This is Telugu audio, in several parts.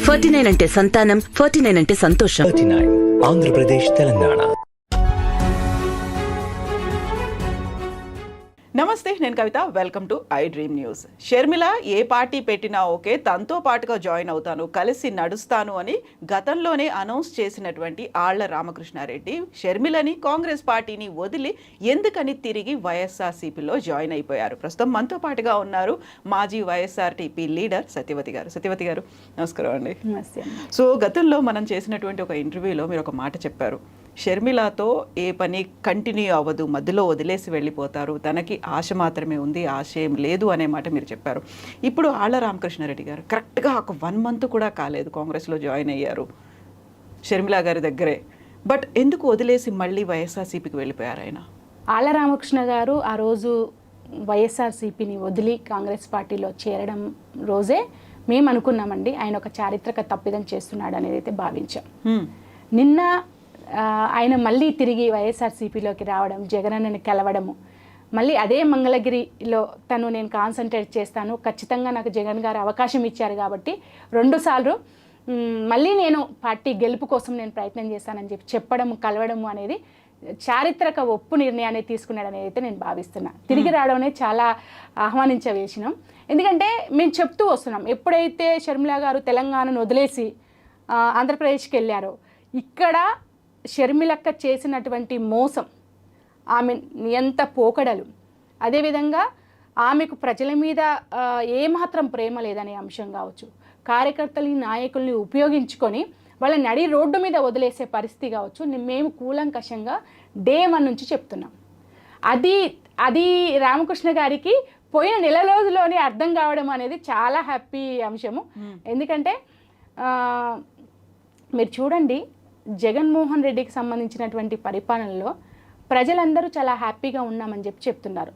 49 అంటే సంతానం, 49 అంటే సంతోషం. 39 ఆంధ్రప్రదేశ్, తెలంగాణ. నమస్తే, నేను Kavitha. Welcome to I dream news. Sharmila ఏ పార్టీ పెట్టినా ఓకే, తనతో పాటుగా జాయిన్ అవుతాను, కలిసి నడుస్తాను అని గతంలోనే అనౌన్స్ చేసినటువంటి ఆళ్ల రామకృష్ణారెడ్డి షర్మిలని కాంగ్రెస్ పార్టీని వదిలి ఎందుకని తిరిగి వైఎస్ఆర్సీపీలో జాయిన్ అయిపోయారు. ప్రస్తుతం మనతో పాటుగా ఉన్నారు మాజీ వైఎస్ఆర్టీపీ లీడర్ సత్యవతి గారు. సత్యవతి గారు, నమస్కారం అండి. సో గతంలో మనం చేసినటువంటి ఒక ఇంటర్వ్యూలో మీరు ఒక మాట చెప్పారు, షర్మిలతో ఏ పని కంటిన్యూ అవ్వదు, మధ్యలో వదిలేసి వెళ్ళిపోతారు, తనకి ఆశ మాత్రమే ఉంది, ఆశ ఏం లేదు అనే మాట మీరు చెప్పారు. ఇప్పుడు ఆళ్ల రామకృష్ణారెడ్డి గారు కరెక్ట్గా ఒక 1 month కూడా కాలేదు కాంగ్రెస్లో జాయిన్ అయ్యారు షర్మిల గారి దగ్గరే. బట్ ఎందుకు వదిలేసి మళ్ళీ వైఎస్ఆర్సీపీకి వెళ్ళిపోయారు ఆయన? ఆళ్ల రామకృష్ణ గారు ఆ రోజు వైఎస్ఆర్సీపీని వదిలి కాంగ్రెస్ పార్టీలో చేరడం రోజే మేము అనుకున్నామండి ఆయన ఒక చారిత్రక తప్పిదం చేస్తున్నాడు అనేది అయితే భావించాం. నిన్న ఆయన మళ్ళీ తిరిగి వైఎస్ఆర్సీపీలోకి రావడం, జగనన్నని కలవడము, మళ్ళీ అదే మంగళగిరిలో తను నేను కాన్సన్ట్రేట్ చేస్తాను, ఖచ్చితంగా నాకు జగన్ గారు అవకాశం ఇచ్చారు కాబట్టి 2 సార్లు మళ్ళీ నేను పార్టీ గెలుపు కోసం నేను ప్రయత్నం చేస్తానని చెప్పడము, కలవడము అనేది చారిత్రక ఒప్పు నిర్ణయాన్ని తీసుకున్నాడు అనేది అయితే నేను భావిస్తున్నా. తిరిగి రావడం అనేది చాలా ఆహ్వానించవేసినాం. ఎందుకంటే మేము చెప్తూ వస్తున్నాం, ఎప్పుడైతే షర్మిల గారు తెలంగాణను వదిలేసి ఆంధ్రప్రదేశ్కి వెళ్ళారో ఇక్కడ షర్మిలక్క చేసినటువంటి మోసం, ఆమె నియంత పోకడలు, అదేవిధంగా ఆమెకు ప్రజల మీద ఏమాత్రం ప్రేమ లేదనే అంశం కావచ్చు, కార్యకర్తలని నాయకుల్ని ఉపయోగించుకొని వాళ్ళ నడి రోడ్డు మీద వదిలేసే పరిస్థితి కావచ్చు, మేము కూలంకషంగా డే 1 నుంచి చెప్తున్నాం. అది రామకృష్ణ గారికి పోయిన నెల రోజుల్లోనే అర్థం కావడం అనేది చాలా హ్యాపీ అంశము. ఎందుకంటే మీరు చూడండి, జగన్మోహన్ రెడ్డికి సంబంధించినటువంటి పరిపాలనలో ప్రజలందరూ చాలా హ్యాపీగా ఉన్నామని చెప్తున్నారు.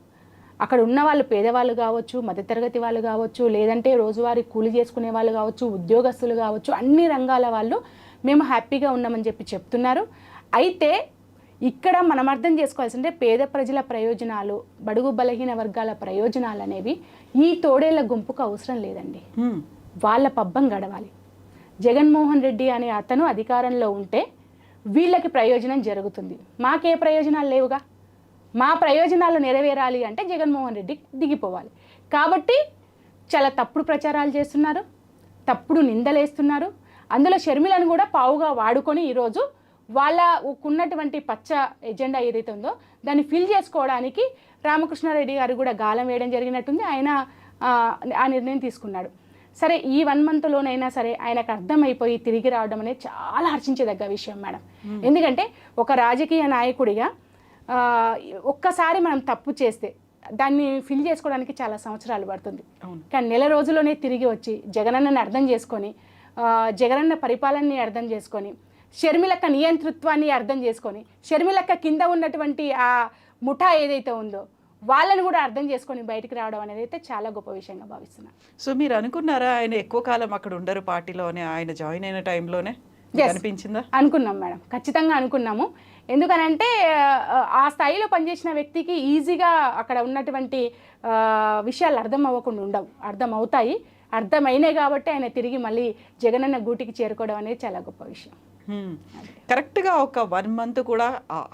అక్కడ ఉన్న వాళ్ళు పేదవాళ్ళు కావచ్చు, మధ్యతరగతి వాళ్ళు కావచ్చు, లేదంటే రోజువారీ కూలి చేసుకునే వాళ్ళు కావచ్చు, ఉద్యోగస్తులు కావచ్చు, అన్ని రంగాల వాళ్ళు మేము హ్యాపీగా ఉన్నామని చెప్తున్నారు. అయితే ఇక్కడ మనం అర్థం చేసుకోవాల్సిందే, పేద ప్రజల ప్రయోజనాలు, బడుగు బలహీన వర్గాల ప్రయోజనాలు అనేవి ఈ తోడేళ్ల గుంపుకు అవసరం లేదండి. వాళ్ళ పబ్బం గడవాలి. జగన్మోహన్ రెడ్డి అనే అతను అధికారంలో ఉంటే వీళ్ళకి ప్రయోజనం జరుగుతుంది. మాకే ప్రయోజనాలు లేవుగా. మా ప్రయోజనాలు నెరవేరాలి అంటే జగన్మోహన్ రెడ్డి దిగిపోవాలి. కాబట్టి చాలా తప్పుడు ప్రచారాలు చేస్తున్నారు, తప్పుడు నిందలేస్తున్నారు. అందులో షర్మిలను కూడా పావుగా వాడుకొని ఈరోజు వాళ్ళకున్నటువంటి పచ్చ ఎజెండా ఏదైతే ఉందో దాన్ని ఫిల్ చేసుకోవడానికి రామకృష్ణారెడ్డి గారు కూడా గాలం వేయడం జరిగినట్టుంది. ఆయన ఆ నిర్ణయం తీసుకున్నాడు. సరే, ఈ 1 monthలోనైనా సరే ఆయనకు అర్థమైపోయి తిరిగి రావడం అనేది చాలా హర్షించేదగ్గ విషయం మేడం. ఎందుకంటే ఒక రాజకీయ నాయకుడిగా ఒక్కసారి మనం తప్పు చేస్తే దాన్ని ఫిల్ చేసుకోవడానికి చాలా సంవత్సరాలు పడుతుంది. కానీ నెల రోజుల్లోనే తిరిగి వచ్చి జగనన్నని అర్థం చేసుకొని, జగనన్న పరిపాలనని అర్థం చేసుకొని, షర్మిలక్క నియంతృత్వాన్ని అర్థం చేసుకొని, షర్మిలక్క కింద ఉన్నటువంటి ఆ ముఠా ఏదైతే ఉందో వాళ్ళని కూడా అర్థం చేసుకొని బయటికి రావడం అనేది అయితే చాలా గొప్ప విషయంగా భావిస్తున్నాను. సో మీరు అనుకున్నారా ఆయన ఎక్కువ కాలం అక్కడ ఉండరు పార్టీలోనే, ఆయన జాయిన్ అయిన టైంలోనే అనిపించిందా? అనుకున్నాం మేడం, ఖచ్చితంగా అనుకున్నాము. ఎందుకనంటే ఆ స్థాయిలో పనిచేసిన వ్యక్తికి ఈజీగా అక్కడ ఉన్నటువంటి విషయాలు అర్థం అవ్వకుండా ఉండవు, అర్థం అవుతాయి. అర్థమైనాయి కాబట్టి ఆయన తిరిగి మళ్ళీ జగనన్న గూటికి చేరుకోవడం అనేది చాలా గొప్ప విషయం. కరెక్ట్గా ఒక 1 month కూడా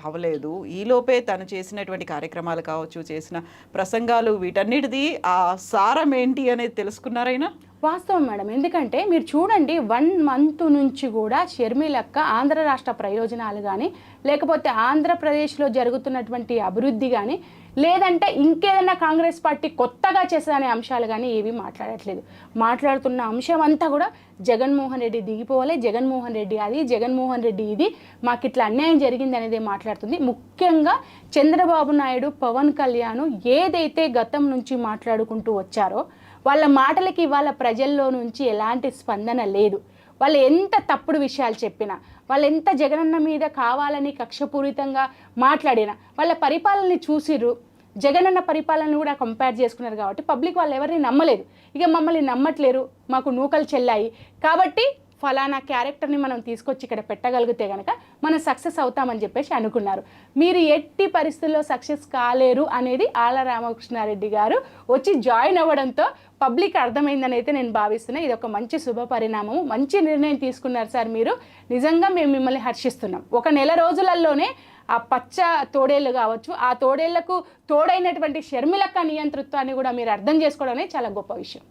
అవ్వలేదు. ఈలోపే తను చేసినటువంటి కార్యక్రమాలు కావచ్చు, చేసిన ప్రసంగాలు, వీటన్నిటిది ఆ సారం ఏంటి అనేది తెలుసుకున్నారైనా? వాస్తవం మేడం. ఎందుకంటే మీరు చూడండి, 1 month నుంచి కూడా షర్మిలక్క ఆంధ్ర రాష్ట్ర ప్రయోజనాలు కానీ, లేకపోతే ఆంధ్రప్రదేశ్లో జరుగుతున్నటువంటి అభివృద్ధి కానీ, లేదంటే ఇంకేదైనా కాంగ్రెస్ పార్టీ కొత్తగా చేసేదనే అంశాలు కానీ ఏవి మాట్లాడట్లేదు. మాట్లాడుతున్న అంశం అంతా కూడా జగన్మోహన్ రెడ్డి దిగిపోవాలి, జగన్మోహన్ రెడ్డి అది, జగన్మోహన్ రెడ్డి ఇది, మాకు ఇట్లా అన్యాయం జరిగింది అనేది మాట్లాడుతుంది. ముఖ్యంగా చంద్రబాబు నాయుడు, పవన్ కళ్యాణ్ ఏదైతే గతం నుంచి మాట్లాడుకుంటూ వచ్చారో వాళ్ళ మాటలకి వాళ్ళ ప్రజల్లో నుంచి ఎలాంటి స్పందన లేదు. వాళ్ళు ఎంత తప్పుడు విషయాలు చెప్పినా, వాళ్ళు ఎంత జగనన్న మీద కావాలని కక్షపూరితంగా మాట్లాడినా, వాళ్ళ పరిపాలనని చూసిర్రు, జగనన్న పరిపాలనను కూడా కంపేర్ చేసుకున్నారు కాబట్టి పబ్లిక్ వాళ్ళు ఎవరిని నమ్మలేదు. ఇక మమ్మల్ని నమ్మట్లేరు, మాకు నూకలు చెల్లాయి కాబట్టి ఫలానా క్యారెక్టర్ని మనం తీసుకొచ్చి ఇక్కడ పెట్టగలిగితే కనుక మనం సక్సెస్ అవుతామని చెప్పేసి అనుకున్నారు. మీరు ఎట్టి పరిస్థితుల్లో సక్సెస్ కాలేరు అనేది ఆళ్ల రామకృష్ణారెడ్డి గారు వచ్చి జాయిన్ అవ్వడంతో పబ్లిక్ అర్థమైందని అయితే నేను భావిస్తున్నాను. ఇది ఒక మంచి శుభ పరిణామము, మంచి నిర్ణయం తీసుకున్నారు సార్ మీరు. నిజంగా మేము మిమ్మల్ని హర్షిస్తున్నాం. ఒక నెల రోజులలోనే ఆ పచ్చ తోడేళ్ళు కావచ్చు, ఆ తోడేళ్లకు తోడైనటువంటి షర్మిలక్క నియంతృత్వాన్ని కూడా మీరు అర్థం చేసుకోవడం అనేది చాలా గొప్ప విషయం.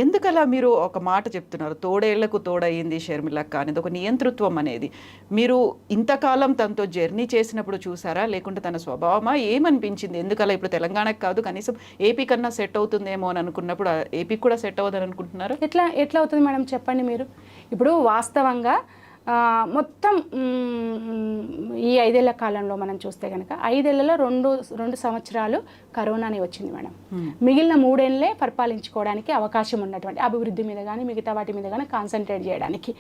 ఎందుకలా మీరు ఒక మాట చెప్తున్నారు, తోడేళ్లకు తోడయింది షర్మిలక్క అనేది, ఒక నియంతృత్వం అనేది మీరు ఇంతకాలం తనతో జర్నీ చేసినప్పుడు చూసారా, లేకుంటే తన స్వభావమా, ఏమనిపించింది? ఎందుకలా ఇప్పుడు తెలంగాణకు కాదు కనీసం ఏపీ కన్నా సెట్ అవుతుందేమో అని అనుకున్నప్పుడు ఏపీకి కూడా సెట్ అవ్వదని అనుకుంటున్నారు? ఎట్లా అవుతుంది మేడం చెప్పండి మీరు. ఇప్పుడు వాస్తవంగా మొత్తం ఈ 5 ఏళ్ల కాలంలో మనం చూస్తే కనుక 5 ఏళ్లలో రెండు సంవత్సరాలు కరోనాని వచ్చింది మేడం. మిగిలిన 3 ఏళ్ళే పరిపాలించుకోవడానికి అవకాశం ఉన్నటువంటి అభివృద్ధి మీద కానీ మిగతా వాటి మీద కానీ కాన్సన్ట్రేట్ చేయడానికి.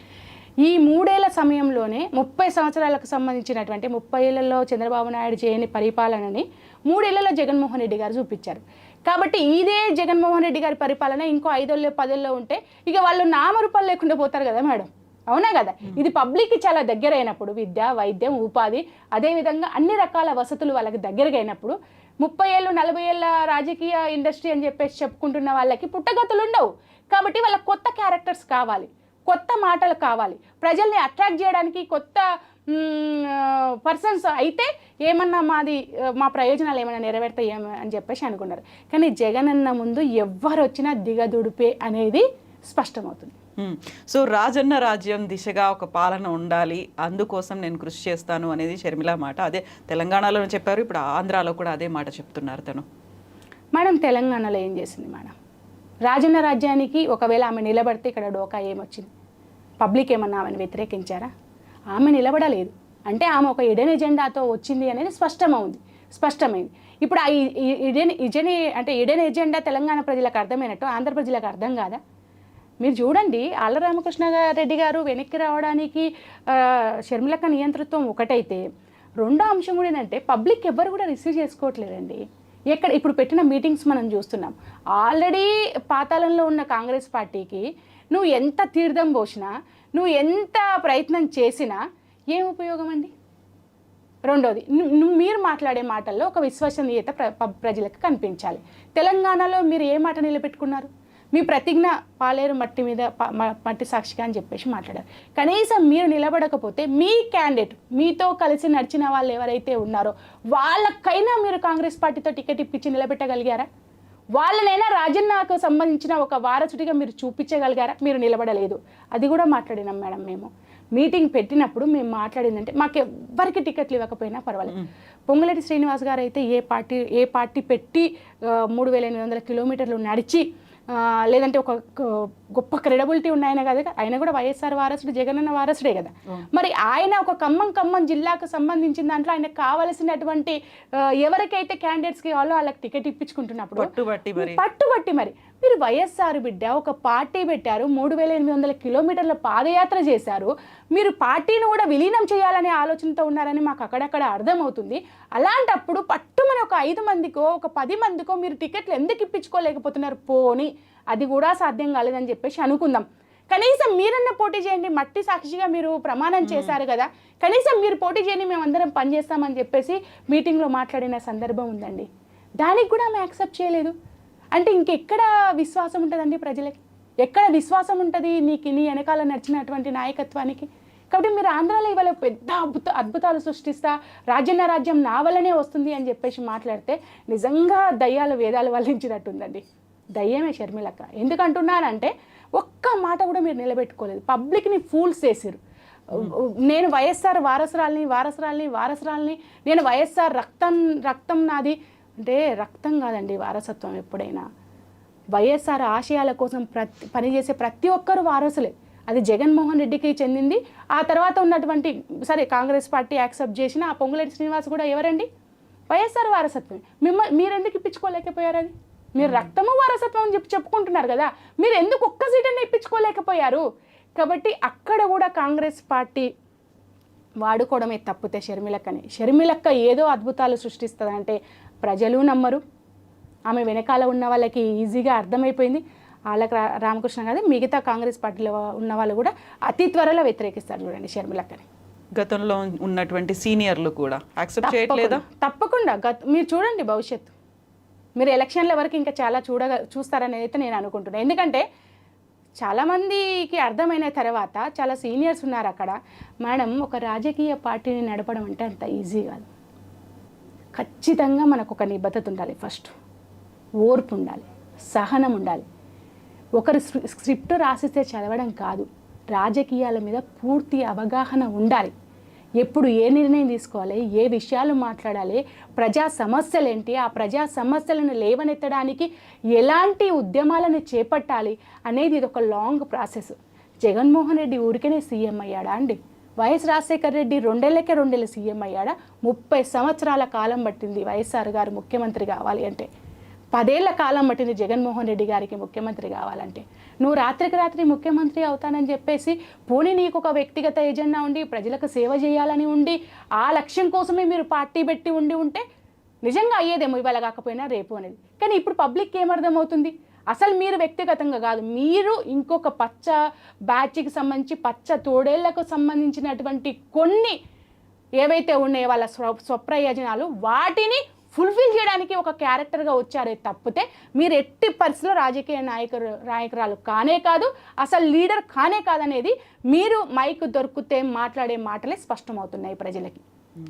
ఈ 3 ఏళ్ల సమయంలోనే 30 సంవత్సరాలకు సంబంధించినటువంటి 30 ఏళ్లలో చంద్రబాబు నాయుడు చేయని పరిపాలనని 3 ఏళ్లలో జగన్మోహన్ రెడ్డి గారు చూపించారు. కాబట్టి ఇదే జగన్మోహన్ రెడ్డి గారి పరిపాలన ఇంకో 5 ఏళ్ళు 10 ఏళ్ళు ఉంటే ఇక వాళ్ళు నామరూపాలు లేకుండా పోతారు కదా మేడం. అవునా కదా? ఇది పబ్లిక్కి చాలా దగ్గర అయినప్పుడు, విద్య, వైద్యం, ఉపాధి, అదేవిధంగా అన్ని రకాల వసతులు వాళ్ళకి దగ్గరగా అయినప్పుడు 30 ఏళ్ళు 40 ఏళ్ళ రాజకీయ ఇండస్ట్రీ అని చెప్పేసి చెప్పుకుంటున్న వాళ్ళకి పుట్టగతులు ఉండవు. కాబట్టి వాళ్ళకి కొత్త క్యారెక్టర్స్ కావాలి, కొత్త మాటలు కావాలి, ప్రజల్ని అట్రాక్ట్ చేయడానికి కొత్త పర్సన్స్ అయితే ఏమన్నా మా ప్రయోజనాలు ఏమైనా నెరవేరుతాయి అని చెప్పేసి అనుకున్నారు. కానీ జగన్ అన్న ముందు ఎవ్వరు వచ్చినా దిగదుడిపే అనేది స్పష్టమవుతుంది. సో రాజన్న రాజ్యం దిశగా ఒక పాలన ఉండాలి, అందుకోసం నేను కృషి చేస్తాను అనేది షర్మిల మాట. అదే తెలంగాణలో చెప్పారు, ఇప్పుడు ఆంధ్రాలో కూడా అదే మాట చెప్తున్నారు తను. మేడం తెలంగాణలో ఏం చేసింది మేడం? రాజన్న రాజ్యానికి ఒకవేళ ఆమె నిలబడితే ఇక్కడ డోకా ఏమొచ్చింది? పబ్లిక్ ఏమన్నా ఆమెను వ్యతిరేకించారా? ఆమె నిలబడలేదు. అంటే ఆమె ఒక ఇడెన్ ఎజెండాతో వచ్చింది అనేది స్పష్టమైంది. ఇప్పుడు ఆ ఇడెన్ ఎజెండా తెలంగాణ ప్రజలకు అర్థమైనట్టు ఆంధ్ర ప్రజలకు అర్థం కాదా? మీరు చూడండి, ఆళ్ల రామకృష్ణారెడ్డి గారు వెనక్కి రావడానికి షర్మిలక్క నియంతృత్వం ఒకటైతే, రెండో అంశం కూడా ఏంటంటే పబ్లిక్ ఎవ్వరు కూడా రిసీవ్ చేసుకోవట్లేదండి. ఇప్పుడు పెట్టిన మీటింగ్స్ మనం చూస్తున్నాం. ఆల్రెడీ పాతాళంలో ఉన్న కాంగ్రెస్ పార్టీకి నువ్వు ఎంత తీర్థం పోసినా, నువ్వు ఎంత ప్రయత్నం చేసినా ఏం ఉపయోగం అండి? రెండోది, మీరు మాట్లాడే మాటల్లో ఒక విశ్వసనీయత ప్రజలకు కనిపించాలి. తెలంగాణలో మీరు ఏ మాట నిలబెట్టుకున్నారు? మీ ప్రతిజ్ఞ పాలేరు మట్టి సాక్షిగా అని చెప్పేసి మాట్లాడారు. కనీసం మీరు నిలబడకపోతే మీ క్యాండిడేట్, మీతో కలిసి నడిచిన వాళ్ళు ఎవరైతే ఉన్నారో వాళ్ళకైనా మీరు కాంగ్రెస్ పార్టీతో టికెట్ ఇప్పించి నిలబెట్టగలిగారా? వాళ్ళనైనా రాజన్నకు సంబంధించిన ఒక వారసుడిగా మీరు చూపించగలిగారా? మీరు నిలబడలేదు. అది కూడా మాట్లాడినాం మేడం. మేము మీటింగ్ పెట్టినప్పుడు మేము మాట్లాడిందంటే మాకు ఎవ్వరికి టికెట్లు ఇవ్వకపోయినా పర్వాలేదు. పొంగులేటి శ్రీనివాస్ గారు అయితే ఏ పార్టీ పెట్టి 3800 కిలోమీటర్లు నడిచి, లేదంటే ఒక గొప్ప క్రెడిబిలిటీ ఉన్న ఆయన కదా, ఆయన కూడా వైఎస్ఆర్ వారసుడు, జగనన్న వారసుడే కదా. మరి ఆయన ఒక ఖమ్మం జిల్లాకు సంబంధించిన దాంట్లో ఆయనకు కావలసినటువంటి ఎవరికైతే క్యాండిడేట్స్కి కావాలో వాళ్ళకి టికెట్ ఇప్పించుకుంటున్నప్పుడు పట్టుబట్టి మరి మీరు వైఎస్ఆర్ బిడ్డ ఒక పార్టీ పెట్టారు, 3800 కిలోమీటర్ల పాదయాత్ర చేశారు. మీరు పార్టీని కూడా విలీనం చేయాలనే ఆలోచనతో ఉన్నారని మాకు అక్కడక్కడ అర్థమవుతుంది. అలాంటప్పుడు పట్టుమని ఒక 5 మందికో ఒక 10 మందికో మీరు టికెట్లు ఎందుకు ఇప్పించుకోలేకపోతున్నారు? పోనీ అది కూడా సాధ్యం కాలేదని చెప్పేసి అనుకుందాం. కనీసం మీరన్నా పోటీ చేయండి. మట్టి సాక్షిగా మీరు ప్రమాణం చేశారు కదా, కనీసం మీరు పోటీ చేయండి, మేమందరం పనిచేస్తామని చెప్పేసి మీటింగ్లో మాట్లాడిన సందర్భం ఉందండి. దానికి కూడా ఆమె యాక్సెప్ట్ చేయలేదు. అంటే ఇంకెక్కడ విశ్వాసం ఉంటుందండి ప్రజలకి? ఎక్కడ విశ్వాసం ఉంటుంది నీ వెనకాల నడిచినటువంటి నాయకత్వానికి? కాబట్టి మీరు ఆంధ్రాలో ఇవాళ పెద్ద అద్భుతాలు సృష్టిస్తా, రాజన్న రాజ్యం నా వల్లనే వస్తుంది అని చెప్పేసి మాట్లాడితే నిజంగా దయ్యాలు వేదాలు వల్లించినట్టుందండి. దయ్యమే షర్మిలక్క. ఎందుకంటున్నానంటే ఒక్క మాట కూడా మీరు నిలబెట్టుకోలేదు. పబ్లిక్ని ఫూల్స్ చేసిరు. నేను వైఎస్ఆర్ వారసురాల్ని, నేను వైఎస్ఆర్ రక్తం నాది అంటే రక్తం కాదండి వారసత్వం. ఎప్పుడైనా వైఎస్ఆర్ ఆశయాల కోసం పనిచేసే ప్రతి ఒక్కరు వారసులే. అది జగన్మోహన్ రెడ్డికి చెందింది. ఆ తర్వాత ఉన్నటువంటి సరే కాంగ్రెస్ పార్టీ యాక్సెప్ట్ చేసిన ఆ పొంగులేటి శ్రీనివాస్ కూడా ఎవరండి? వైఎస్ఆర్ వారసత్వం. మీరెందుకు ఇప్పించుకోలేకపోయారు? అది మీరు రక్తము వారసత్వం అని చెప్పుకుంటున్నారు కదా, మీరు ఎందుకు ఒక్క సీటనే ఇప్పించుకోలేకపోయారు? కాబట్టి అక్కడ కూడా కాంగ్రెస్ పార్టీ వాడుకోవడమే తప్పితే షర్మిలక్క ఏదో అద్భుతాలు సృష్టిస్తుందంటే ప్రజలు నమ్మరు. ఆమె వెనకాల ఉన్న వాళ్ళకి ఈజీగా అర్థమైపోయింది. రామకృష్ణ గారు మిగతా కాంగ్రెస్ పార్టీలో ఉన్న వాళ్ళు కూడా అతి త్వరలో వ్యతిరేకిస్తారు చూడండి షర్మిలక్కని. గతంలో ఉన్నటువంటి సీనియర్లు కూడా యాక్సెప్ట్ చేయట్లేదా? తప్పకుండా మీరు చూడండి భవిష్యత్తు, మీరు ఎలక్షన్ల వరకు ఇంకా చాలా చూస్తారనేది అయితే నేను అనుకుంటున్నాను. ఎందుకంటే చాలామందికి అర్థమైన తర్వాత చాలా సీనియర్స్ ఉన్నారు అక్కడ. మేడం, ఒక రాజకీయ పార్టీని నడపడం అంటే అంత ఈజీ కాదు. ఖచ్చితంగా మనకు ఒక నిబద్ధత ఉండాలి, ఫస్ట్ ఓర్పు ఉండాలి, సహనం ఉండాలి. ఒకరు స్క్రిప్ట్ రాసిస్తే చదవడం కాదు, రాజకీయాల మీద పూర్తి అవగాహన ఉండాలి. ఎప్పుడు ఏ నిర్ణయం తీసుకోవాలి, ఏ విషయాలు మాట్లాడాలి, ప్రజా సమస్యలు ఏంటి, ఆ ప్రజా సమస్యలను లేవనెత్తడానికి ఎలాంటి ఉద్యమాలను చేపట్టాలి అనేది ఇది ఒక లాంగ్ ప్రాసెస్. జగన్మోహన్ రెడ్డి ఊరికనే సీఎం అయ్యాడా అండి? వైఎస్ రాజశేఖర రెడ్డి 2 ఏళ్లకే 2 ఏళ్ళు సీఎం అయ్యాడా? 30 సంవత్సరాల కాలం పట్టింది వైఎస్ఆర్ గారు ముఖ్యమంత్రి కావాలి అంటే. 10 ఏళ్ల కాలం పట్టింది జగన్మోహన్ రెడ్డి గారికి ముఖ్యమంత్రి కావాలంటే. నువ్వు రాత్రికి రాత్రి ముఖ్యమంత్రి అవుతానని చెప్పేసి పోనీ నీకు ఒక వ్యక్తిగత ఎజెండా ఉండి ప్రజలకు సేవ చేయాలని ఉండి ఆ లక్ష్యం కోసమే మీరు పార్టీ పెట్టి ఉంటే నిజంగా అయ్యేదేమో ఇవాళ కాకపోయినా రేపు అనేది. కానీ ఇప్పుడు పబ్లిక్కి ఏమర్థమవుతుంది? అసలు మీరు వ్యక్తిగతంగా కాదు, మీరు ఇంకొక పచ్చ బ్యాచ్కి సంబంధించి పచ్చ తోడేళ్లకు సంబంధించినటువంటి కొన్ని ఏవైతే ఉన్నాయో వాళ్ళ స్వప్రయోజనాలు వాటిని ఫుల్ఫిల్ చేయడానికి ఒక క్యారెక్టర్గా వచ్చారే తప్పితే మీరు ఎట్టి పరిస్థితుల్లో రాజకీయ నాయకురాలు కానే కాదు, అసలు లీడర్ కానే కాదనేది మీరు మైక్ దొరికితే మాట్లాడే మాటలే స్పష్టమవుతున్నాయి ప్రజలకి.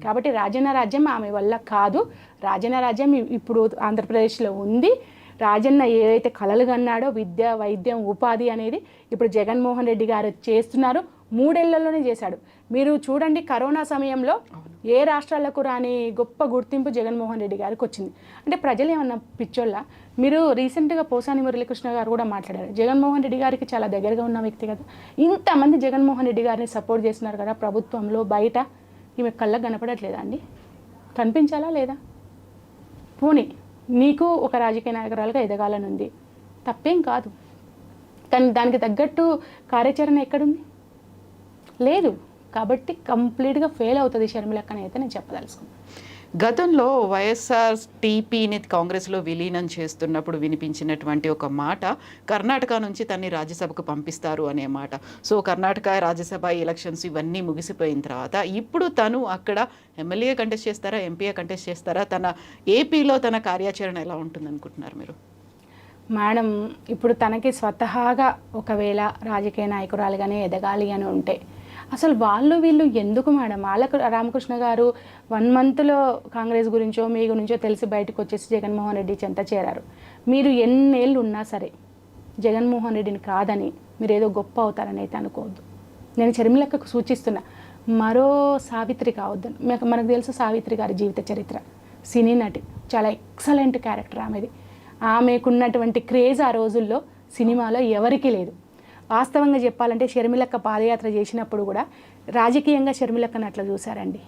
కాబట్టి రాజన్న రాజ్యం ఆమె వల్ల కాదు. రాజన్న రాజ్యం ఇప్పుడు ఆంధ్రప్రదేశ్లో ఉంది. రాజన్న ఏదైతే కలలు కన్నాడో విద్య, వైద్యం, ఉపాధి అనేది ఇప్పుడు జగన్మోహన్ రెడ్డి గారు చేస్తున్నారు. 3 ఏళ్లలోనే చేశాడు. మీరు చూడండి, కరోనా సమయంలో ఏ రాష్ట్రాలకు రాని గొప్ప గుర్తింపు జగన్మోహన్ రెడ్డి గారికి వచ్చింది. అంటే ప్రజలు ఏమన్నా పిచ్చోళ్ళ? మీరు రీసెంట్గా పోసాని మురళీకృష్ణ గారు కూడా మాట్లాడారు. జగన్మోహన్ రెడ్డి గారికి చాలా దగ్గరగా ఉన్న వ్యక్తి కదా, ఇంతమంది జగన్మోహన్ రెడ్డి గారిని సపోర్ట్ చేస్తున్నారు కదా ప్రభుత్వంలో, బయట ఈమె కళ్ళకు కనపడట్లేదా అండి? కనిపించాలా లేదా? పోనీ నీకు ఒక రాజకీయ నాయకురాలుగా ఎదగాలని ఉంది, తప్పేం కాదు. కానీ దానికి తగ్గట్టు కార్యాచరణ ఎక్కడుంది? లేదు. కాబట్టి కంప్లీట్గా ఫెయిల్ అవుతుంది షర్మిలక్కని అయితే నేను చెప్పదలుచుకున్నాను. గతంలో వైఎస్ఆర్ టీపీని కాంగ్రెస్లో విలీనం చేస్తున్నప్పుడు వినిపించినటువంటి ఒక మాట, కర్ణాటక నుంచి తన్ని రాజ్యసభకు పంపిస్తారు అనే మాట. సో కర్ణాటక రాజ్యసభ ఎలక్షన్స్ ఇవన్నీ ముగిసిపోయిన తర్వాత ఇప్పుడు తను అక్కడ ఎమ్మెల్యే కంటెస్ట్ చేస్తారా, ఎంపీఏ కంటెస్ట్ చేస్తారా? తన ఏపీలో తన కార్యాచరణ ఎలా ఉంటుంది అనుకుంటున్నారు మీరు? మేడం, ఇప్పుడు తనకి స్వతహాగా ఒకవేళ రాజకీయ నాయకురాలుగానే ఎదగాలి అని ఉంటే అసలు వీళ్ళు ఎందుకు మేడం? వాళ్ళకు రామకృష్ణ గారు 1 మంత్లో కాంగ్రెస్ గురించో మీ గురించో తెలిసి బయటకు వచ్చేసి జగన్మోహన్ రెడ్డి చెంత చేరారు. మీరు ఎన్నేళ్ళు ఉన్నా సరే జగన్మోహన్ రెడ్డిని కాదని మీరు ఏదో గొప్ప అవుతారని అయితే అనుకోవద్దు. నేను షర్మిలక్కకు సూచిస్తున్నా, మరో సావిత్రి కావద్దు. మనకు తెలుసు సావిత్రి గారి జీవిత చరిత్ర, సినీ నటి, చాలా ఎక్సలెంట్ క్యారెక్టర్ ఆమెది. ఆమెకున్నటువంటి క్రేజ్ ఆ రోజుల్లో సినిమాలో ఎవరికీ లేదు. వాస్తవంగా చెప్పాలంటే షర్మిలక్క పాదయాత్ర చేసినప్పుడు కూడా రాజకీయంగా షర్మిలక్కను అట్లా చూశారండి.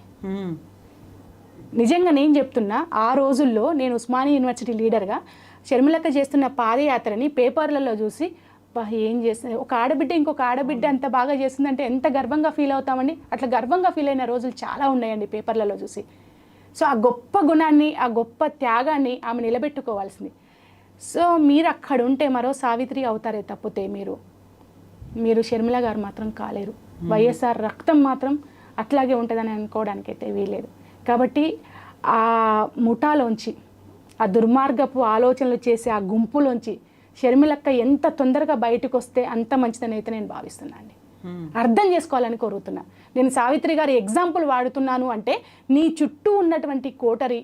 నిజంగా నేను చెప్తున్నా, ఆ రోజుల్లో నేను ఉస్మానియా యూనివర్సిటీ లీడర్గా షర్మిలక్క చేస్తున్న పాదయాత్రని పేపర్లలో చూసి ఏం చేస్తుంది, ఒక ఆడబిడ్డ ఇంకొక ఆడబిడ్డ అంత బాగా చేస్తుందంటే ఎంత గర్వంగా ఫీల్ అవుతామండి. అట్లా గర్వంగా ఫీల్ అయిన రోజులు చాలా ఉన్నాయండి పేపర్లలో చూసి. సో ఆ గొప్ప గుణాన్ని, ఆ గొప్ప త్యాగాన్ని ఆమె నిలబెట్టుకోవాల్సింది. సో మీరు అక్కడ ఉంటే మరో సావిత్రి అవుతారే తప్పితే మీరు షర్మిల గారు మాత్రం కాలేరు. వైఎస్ఆర్ రక్తం మాత్రం అట్లాగే ఉంటుందని అనుకోవడానికి అయితే వీలేదు. కాబట్టి ఆ ముఠాలోంచి, ఆ దుర్మార్గపు ఆలోచనలు చేసే ఆ గుంపులోంచి షర్మిలక్క ఎంత తొందరగా బయటకు వస్తే అంత మంచిదని అయితే నేను భావిస్తున్నాను అండి. అర్థం చేసుకోవాలని కోరుతున్నా. నేను సావిత్రి గారి ఎగ్జాంపుల్ వాడుతున్నాను అంటే నీ చుట్టూ ఉన్నటువంటి కోటరీ,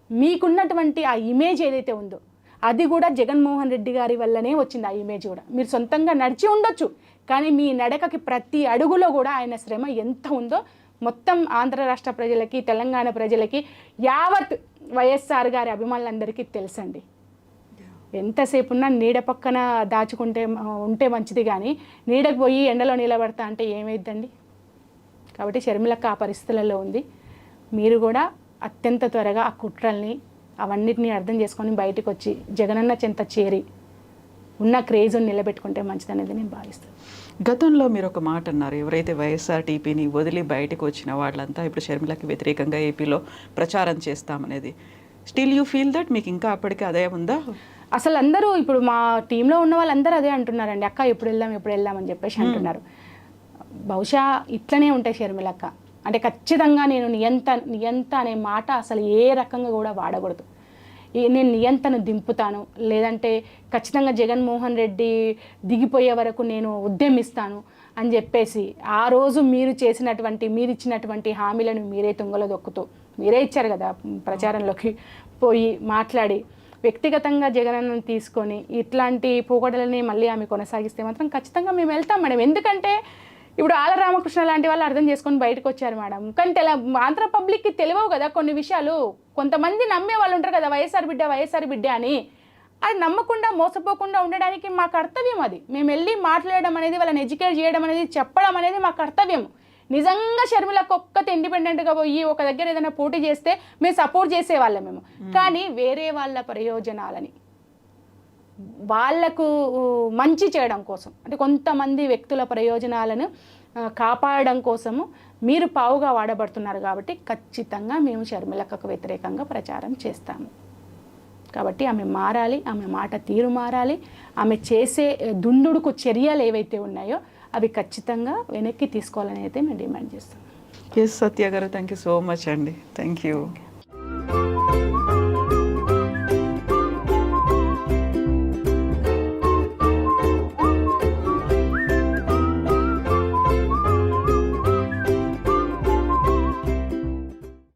మీకున్నటువంటి ఆ ఇమేజ్ ఏదైతే ఉందో అది కూడా జగన్మోహన్ రెడ్డి గారి వల్లనే వచ్చింది. ఆ ఇమేజ్ కూడా మీరు సొంతంగా నడిచి ఉండొచ్చు, కానీ మీ నడకకి ప్రతి అడుగులో కూడా ఆయన శ్రమ ఎంత ఉందో మొత్తం ఆంధ్ర రాష్ట్ర ప్రజలకి, తెలంగాణ ప్రజలకి, యావత్ వైఎస్ఆర్ గారి అభిమానులందరికీ తెలుసండి. ఎంతసేపు ఉన్నా నీడ పక్కన దాచుకుంటే ఉంటే మంచిది, కానీ నీడకు పోయి ఎండలో నిలబడతా అంటే ఏమైద్దండి? కాబట్టి షర్మిలక్క ఆ పరిస్థితులలో ఉంది. మీరు కూడా అత్యంత త్వరగా ఆ కుట్రల్ని అవన్నిటినీ అర్థం చేసుకొని బయటకు వచ్చి జగనన్న చెంత చేరి ఉన్న క్రేజ్ని నిలబెట్టుకుంటే మంచిదనేది నేను భావిస్తాను. గతంలో మీరు ఒక మాట అన్నారు, ఎవరైతే వైఎస్ఆర్ టీపీని వదిలి బయటకు వచ్చిన వాళ్ళంతా ఇప్పుడు షర్మిలకి వ్యతిరేకంగా ఏపీలో ప్రచారం చేస్తామనేది. Still you feel that? మీకు ఇంకా అప్పటికే అదే ఉందా? అసలు అందరూ ఇప్పుడు మా టీంలో ఉన్న వాళ్ళందరూ అదే అంటున్నారండి, అక్క ఎప్పుడు వెళ్దాం అని చెప్పేసి అంటున్నారు. బహుశా ఇట్లనే ఉంటాయి షర్మిలక్క. అంటే ఖచ్చితంగా నేను నియంత అనే మాట అసలు ఏ రకంగా కూడా వాడకూడదు. నేను నియంతను దింపుతాను, లేదంటే ఖచ్చితంగా జగన్మోహన్ రెడ్డి దిగిపోయే వరకు నేను ఉద్యమిస్తాను అని చెప్పేసి ఆ రోజు మీరు ఇచ్చినటువంటి హామీలను మీరే తుంగలో దొక్కుతూ మీరే ఇచ్చారు కదా ప్రచారంలోకి పోయి మాట్లాడి వ్యక్తిగతంగా జగనన్నను తీసుకొని ఇట్లాంటి పోగొడలని మళ్ళీ ఆమె కొనసాగిస్తే మాత్రం ఖచ్చితంగా మేము వెళ్తాం మేడం. ఎందుకంటే ఇప్పుడు ఆళ్ళ రామకృష్ణ లాంటి వాళ్ళు అర్థం చేసుకొని బయటకు వచ్చారు మేడం. కానీ ఆంధ్ర పబ్లిక్కి తెలియవు కదా కొన్ని విషయాలు. కొంతమంది నమ్మే వాళ్ళు ఉంటారు కదా, వైఎస్ఆర్ బిడ్డ అని. అది నమ్మకుండా మోసపోకుండా ఉండడానికి మా కర్తవ్యం అది. మేము వెళ్ళి మాట్లాడడం అనేది, వాళ్ళని ఎడ్యుకేట్ చేయడం అనేది, చెప్పడం అనేది మా కర్తవ్యం. నిజంగా షర్మిలకు ఒక్కతే ఇండిపెండెంట్గా పోయి ఒక దగ్గర ఏదైనా పోటీ చేస్తే మేము సపోర్ట్ చేసేవాళ్ళం మేము. కానీ వేరే వాళ్ళ ప్రయోజనాలని వాళ్లకు మంచి చేయడం కోసం, అంటే కొంతమంది వ్యక్తుల ప్రయోజనాలను కాపాడడం కోసము మీరు పావుగా వాడబడుతున్నారు. కాబట్టి ఖచ్చితంగా మేము షర్మిలక్కకు వ్యతిరేకంగా ప్రచారం చేస్తాము. కాబట్టి ఆమె మారాలి, ఆమె మాట తీరు మారాలి, ఆమె చేసే దుందుడుకు చర్యలు ఏవైతే ఉన్నాయో అవి ఖచ్చితంగా వెనక్కి తీసుకోవాలని అయితే మేము డిమాండ్ చేస్తాం. ఎస్ సత్య గారు, థ్యాంక్ యూ సో మచ్ అండి. Thank you.